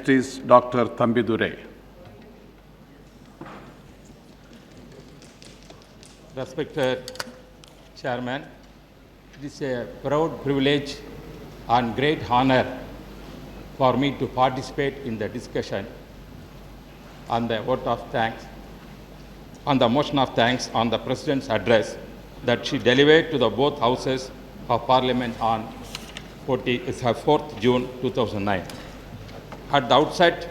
Next is Dr. Thambidurai. Respected Chairman, it is a proud privilege and great honor for me to participate in the discussion on the vote of thanks, on the motion of thanks on the President's address that she delivered to the both houses of Parliament on 4th June 2009. At the outset,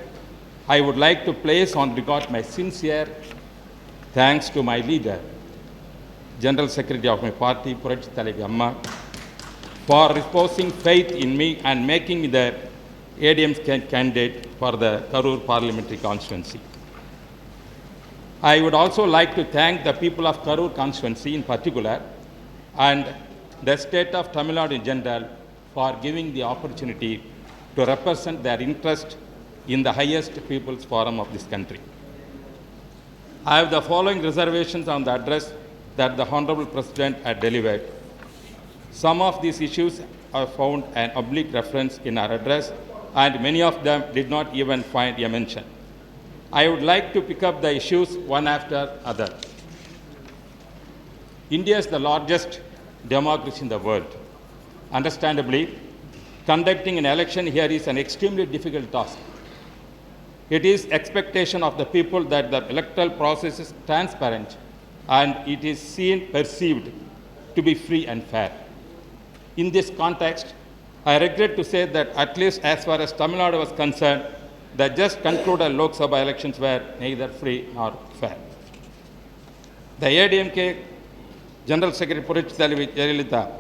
I would like to place on record my sincere thanks to my leader, General Secretary of my party, Purachi Thalaivi Amma, for reposing faith in me and making me the ADM's candidate for the Karur parliamentary constituency. I would also like to thank the people of Karur constituency in particular and the state of Tamil Nadu in general for giving the opportunity to represent their interest in the highest people's forum of this country. I have the following reservations on the address that the Honorable President had delivered. Some of these issues are found an oblique reference in our address, and many of them did not even find a mention. I would like to pick up the issues one after other. India is the largest democracy in the world. Understandably, conducting an election here is an extremely difficult task. It is expectation of the people that the electoral process is transparent and it is perceived to be free and fair. In this context, I regret to say that at least as far as Tamil Nadu was concerned, the just concluded Lok Sabha elections were neither free nor fair. The ADMK General Secretary Purachi Thalaivi Jayalalitha,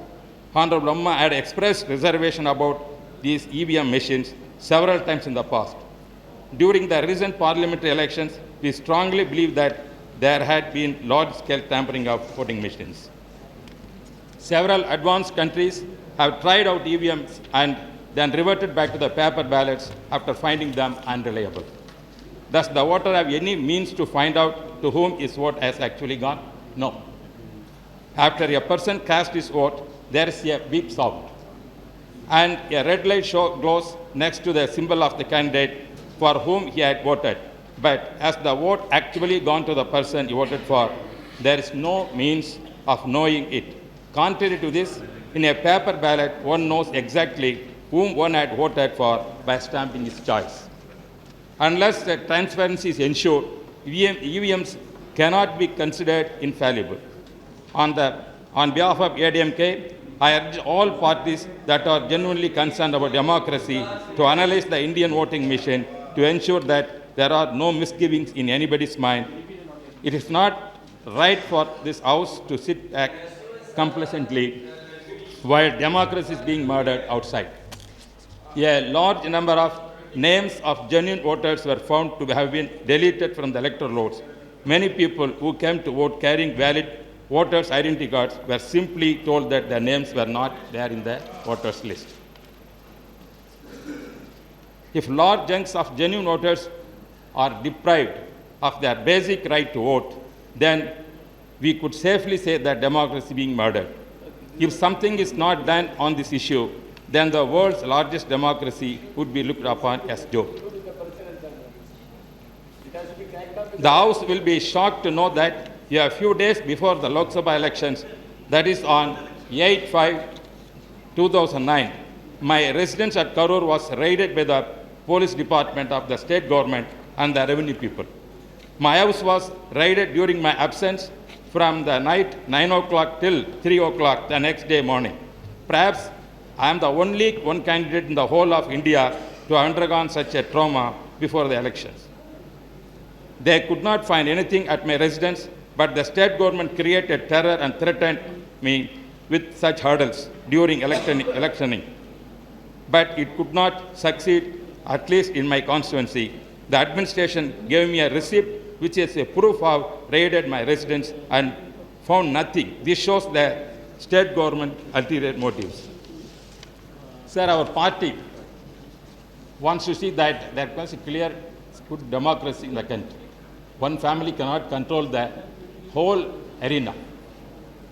Honorable Amma had expressed reservation about these EVM machines several times in the past. During the recent parliamentary elections, we strongly believe that there had been large-scale tampering of voting machines. Several advanced countries have tried out EVMs and then reverted back to the paper ballots after finding them unreliable. Does the voter have any means to find out to whom his vote has actually gone? No. After a person casts his vote, there is a beep sound, and a red light glows next to the symbol of the candidate for whom he had voted. But as the vote actually gone to the person he voted for, there is no means of knowing it. Contrary to this, in a paper ballot, one knows exactly whom one had voted for by stamping his choice. Unless the transparency is ensured, EVMs cannot be considered infallible. On behalf of ADMK, I urge all parties that are genuinely concerned about democracy to analyze the Indian voting machine to ensure that there are no misgivings in anybody's mind. It is not right for this House to sit back complacently while democracy is being murdered outside. A large number of names of genuine voters were found to have been deleted from the electoral rolls. Many people who came to vote carrying valid voters' identity cards were simply told that their names were not there in the voters' list. If large chunks of genuine voters are deprived of their basic right to vote, then we could safely say that democracy is being murdered. If something is not done on this issue, then the world's largest democracy would be looked upon as a joke. The House will be shocked to know that a few days before the Lok Sabha elections, that is on 8/5/2009, my residence at Karur was raided by the police department of the state government and the revenue people. My house was raided during my absence from the night 9 o'clock till 3 o'clock the next day morning. Perhaps I am the only one candidate in the whole of India to have undergone such a trauma before the elections. They could not find anything at my residence, but the state government created terror and threatened me with such hurdles during electioning. But it could not succeed, at least in my constituency. The administration gave me a receipt which is a proof of raided my residence and found nothing. This shows the state government ulterior motives. Sir, our party wants to see that there was a clear, good democracy in the country. One family cannot control the whole arena.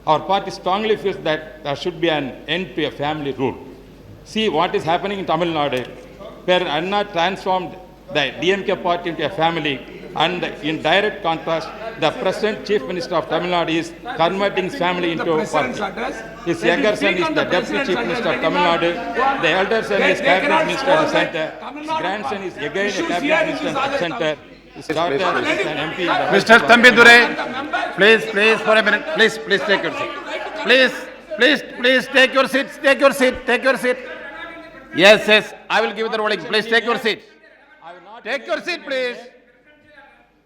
Our party strongly feels that there should be an end to a family rule. See what is happening in Tamil Nadu, where Anna transformed the DMK party into a family, and in direct contrast, the present Chief Minister of Tamil Nadu is converting his family into a party. His younger son is the Deputy Chief Minister of Tamil Nadu, the elder son is Cabinet Minister of the Centre, his grandson is again a Cabinet Minister of the Centre, his daughter is an MP in the Mr. Thambidurai, please for a minute. Please take your seat. Please take your seat. Take your seat. Yes, I will give the ruling. Please take your seat. Take your seat, please.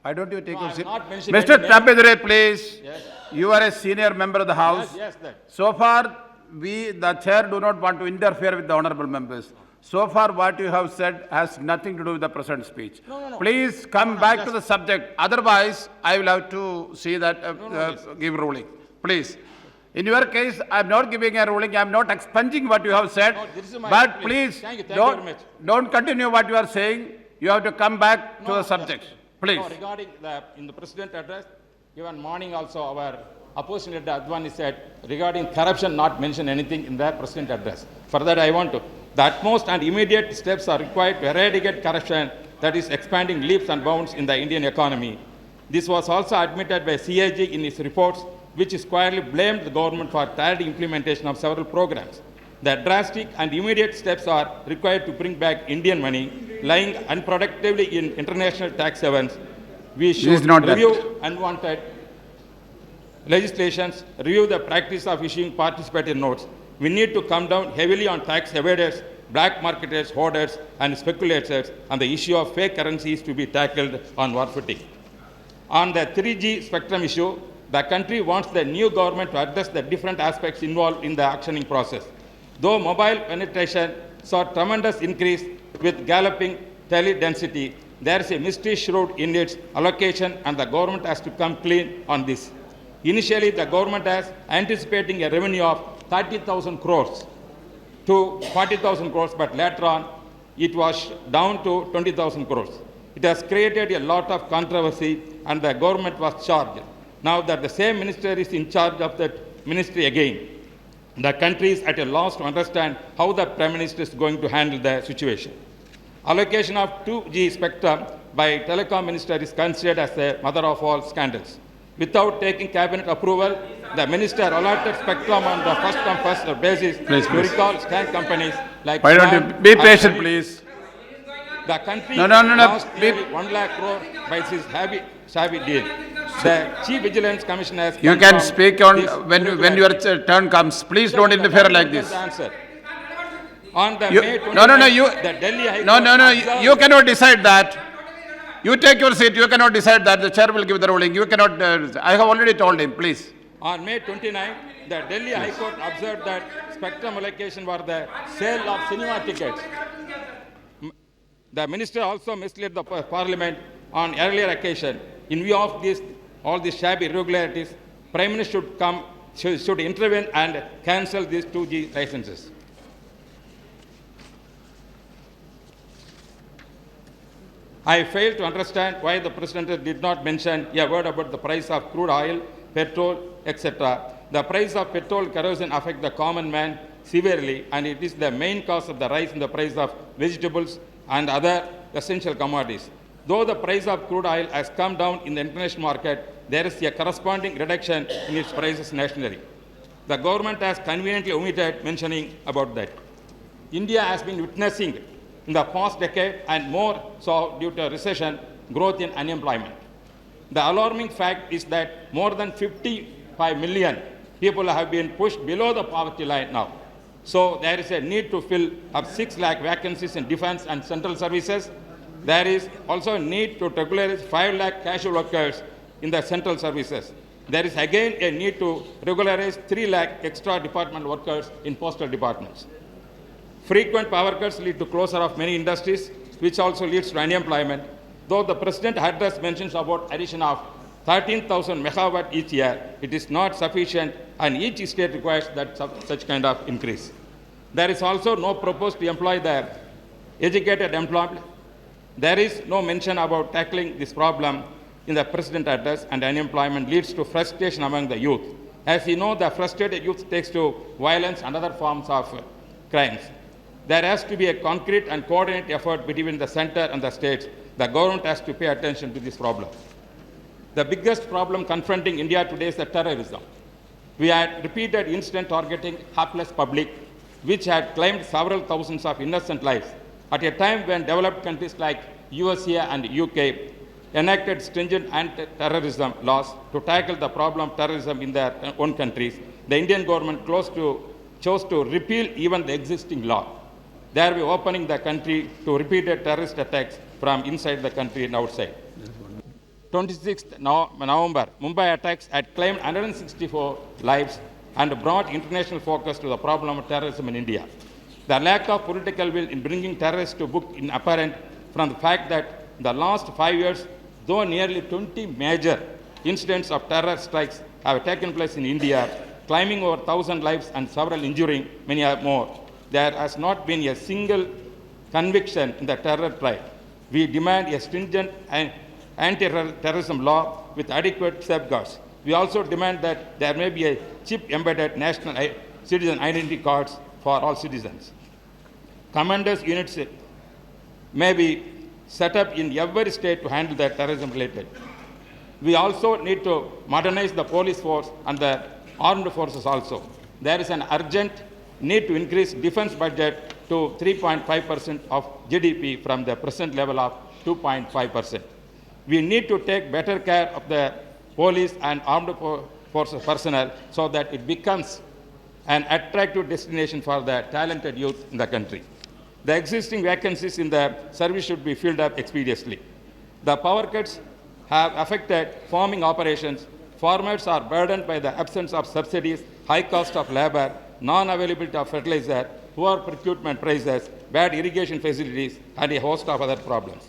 Why don't you take your seat? Mr. Thambidurai, please. Yes. You are a senior member of the House. Yes, that. So far, we, the chair, do not want to interfere with the honorable members. So far, what you have said has nothing to do with the present speech. No. Please come back to the subject. Otherwise, I will have to see that give ruling. Please. In your case, I am not giving a ruling. I am not expunging what you have said. No, this is my But ruling. please, Thank you very much. don't continue what you are saying. You have to come back to the subject. Please. No, regarding in the President address, even morning also our opposition leader Advani said regarding corruption not mention anything in the President address. For that I want to, the utmost and immediate steps are required to eradicate corruption that is expanding leaps and bounds in the Indian economy. This was also admitted by CAG in its reports, which squarely blamed the government for tardy implementation of several programs. The drastic and immediate steps are required to bring back Indian money lying unproductively in international tax havens. We should review unwanted legislations, review the practice of issuing participatory notes. We need to come down heavily on tax evaders, black marketers, hoarders, and speculators, and the issue of fake currencies to be tackled on war footing. On the 3G spectrum issue, the country wants the new government to address the different aspects involved in the auctioning process. Though mobile penetration saw tremendous increase with galloping tele density, there is a mystery shroud in its allocation, and the government has to come clean on this. Initially, the government was anticipating a revenue of 30,000 crores to 40,000 crores, but later on, it was down to 20,000 crores. It has created a lot of controversy, and the government was charged. Now that the same minister is in charge of that ministry again, the country is at a loss to understand how the Prime Minister is going to handle the situation. Allocation of 2G spectrum by Telecom Minister is considered as the mother of all scandals. Without taking cabinet approval, the minister allotted spectrum on the first-come, first-served basis to recall scan companies like... Why don't you be patient, please? The country No. lost nearly 1 lakh crore by this savvy deal. The Chief Vigilance Commissioner has... You can speak on when your turn comes. Please don't interfere like this. On the You, May 29th, the Delhi High Court you cannot decide that. You take your seat. You cannot decide that. The chair will give the ruling. You cannot. I have already told him. Please. On May 29, the Delhi High Court observed that spectrum allocation was the sale of cinema tickets. The minister also misled the parliament on earlier occasion. In view of this, all these shabby irregularities, Prime Minister should intervene and cancel these 2G licenses. I fail to understand why the President did not mention a word about the price of crude oil, petrol, etc. The price of petrol kerosene affects the common man severely, and it is the main cause of the rise in the price of vegetables and other essential commodities. Though the price of crude oil has come down in the international market, there is a corresponding reduction in its prices nationally. The government has conveniently omitted mentioning about that. India has been witnessing in the past decade, and more so due to recession, growth in unemployment. The alarming fact is that more than 55 million people have been pushed below the poverty line now. So there is a need to fill up 6 lakh vacancies in defense and central services. There is also a need to regularize 5 lakh casual workers in the central services. There is again a need to regularize 3 lakh extra department workers in postal departments. Frequent power cuts lead to closure of many industries, which also leads to unemployment. Though the President address mentions about addition of 13,000 megawatt each year, it is not sufficient, and each state requires that such kind of increase. There is also no proposal to employ the educated employed. There is no mention about tackling this problem in the President address, and unemployment leads to frustration among the youth. As you know, the frustrated youth takes to violence and other forms of crimes. There has to be a concrete and coordinated effort between the center and the states The government has to pay attention to this problem. The biggest problem confronting India today is the terrorism. We had repeated incident targeting hapless public, which had claimed several thousands of innocent lives at a time when developed countries like USA and UK enacted stringent anti-terrorism laws to tackle the problem of terrorism in their own countries. The Indian government chose to repeal even the existing law, thereby opening the country to repeated terrorist attacks from inside the country and outside. 26th November, Mumbai attacks had claimed 164 lives and brought international focus to the problem of terrorism in India. The lack of political will in bringing terrorists to book is apparent from the fact that in the last 5 years, though nearly 20 major incidents of terror strikes have taken place in India, claiming over 1,000 lives and several injuring many more, there has not been a single conviction in the terror trial. We demand a stringent anti-terrorism law with adequate safeguards. We also demand that there may be a chip-embedded national citizen identity cards for all citizens. Commanders units may be set up in every state to handle the terrorism related. We also need to modernize the police force and the armed forces also. There is an urgent need to increase defense budget to 3.5% of GDP from the present level of 2.5%. We need to take better care of the police and armed forces personnel so that it becomes an attractive destination for the talented youth in the country. The existing vacancies in the service should be filled up expeditiously. The power cuts have affected farming operations. Farmers are burdened by the absence of subsidies, high cost of labor, non-availability of fertilizer, poor procurement prices, bad irrigation facilities, and a host of other problems.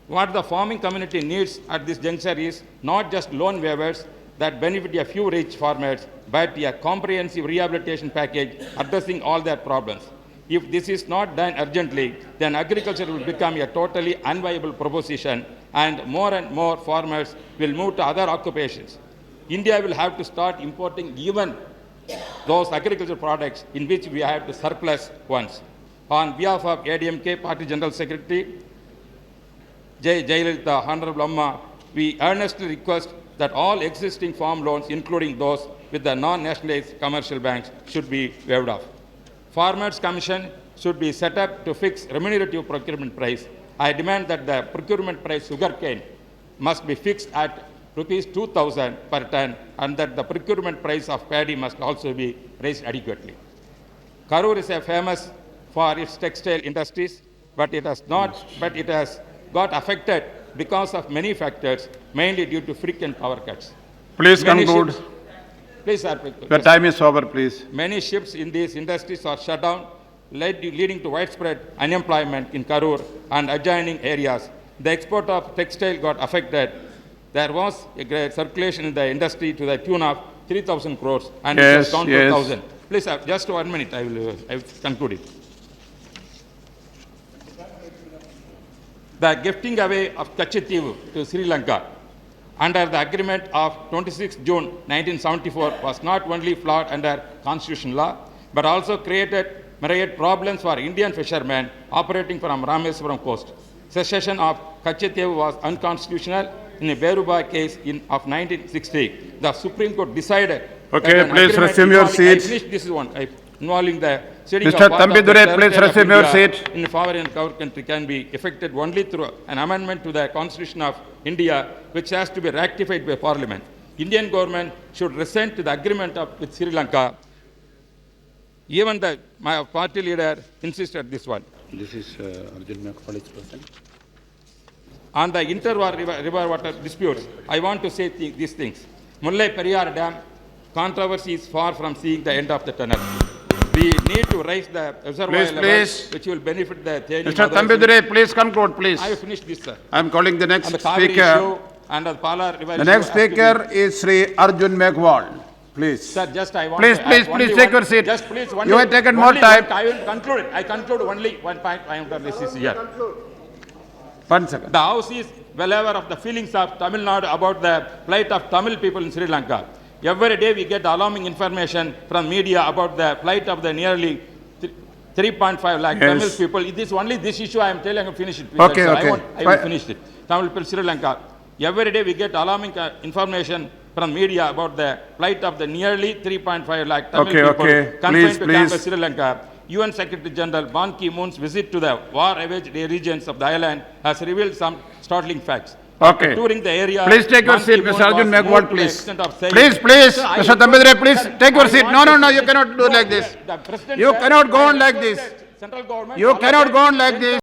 What the farming community needs at this juncture is not just loan waivers that benefit a few rich farmers, but a comprehensive rehabilitation package addressing all their problems. If this is not done urgently, then agriculture will become a totally unviable proposition and more farmers will move to other occupations. India will have to start importing even those agricultural products in which we have to surplus ones. On behalf of ADMK Party General Secretary Jai Jayalalitha, Honorable Amma, we earnestly request that all existing farm loans, including those with the non-nationalized commercial banks, should be waived off. Farmers' Commission should be set up to fix remunerative procurement price. I demand that the procurement price sugarcane must be fixed at Rs 2,000 per ton and that the procurement price of paddy must also be raised adequately. Karur is famous for its textile industries, but it has got affected because of many factors, mainly due to frequent power cuts. Please conclude. Please, sir. Your time is over, please. Many ships in these industries are shut down, leading to widespread unemployment in Karur and adjoining areas. The export of textile got affected. There was a great circulation in the industry to the tune of 3,000 crores and it was down to 1,000. Please, sir, just 1 minute, I will conclude it. The gifting away of Kachitivu to Sri Lanka under the agreement of 26 June 1974 was not only flawed under constitutional law, but also created myriad problems for Indian fishermen operating from Rameswaram coast. Secession of Kachitivu was unconstitutional in a Beruba case of 1960. The Supreme Court decided. Okay, please resume your seat. I finished this one. Involving the Mr. Thambidurai, please resume your seat. In a foreign country can be effected only through an amendment to the Constitution of India, which has to be ratified by Parliament. Indian government should resent to the agreement with Sri Lanka. Even my party leader insisted this one. This is Arjun Mek, College President. On the river water disputes, I want to say these things. Mullai Periyar Dam controversy is far from seeing the end of the tunnel. We need to raise the reservoir levels, which will benefit the Mr. Thambidurai, please conclude, please. I have finished this, sir. I am calling the next And the speaker. And the Pala river The next speaker is Sri Arjun Meghwal. Please. Sir, just I want please, to please, please take your seat. Just please, you have taken more time. I will conclude it. I conclude only one point. I am this is here. 1 second. The House is well aware of the feelings of Tamil Nadu about the plight of Tamil people in Sri Lanka. Every day we get alarming information from media about the plight of the nearly 3.5 lakh Yes. Tamil people. It is only this issue I am telling. I will finish it. Okay, That's all. okay. I will finish it. Tamil people, Sri Lanka. Every day we get alarming information from media about the plight of the nearly 3.5 lakh Tamil Okay, people okay. confined to Please. campus Sri Lanka. UN Secretary General Ban Ki-moon's visit to the war-ravaged regions of the island has revealed some startling facts. Okay. Touring the area, Please take your Ban seat, Ki-moon Mr. Arjun was Megwal, moved to the please. extent of saying- Please, Sir, I Mr. will- Thambidurai, please Sir, take your I seat. want No, to no, no, say you this. cannot do like this. The President You said- cannot go on like this. Central government You cannot go on like allocated this.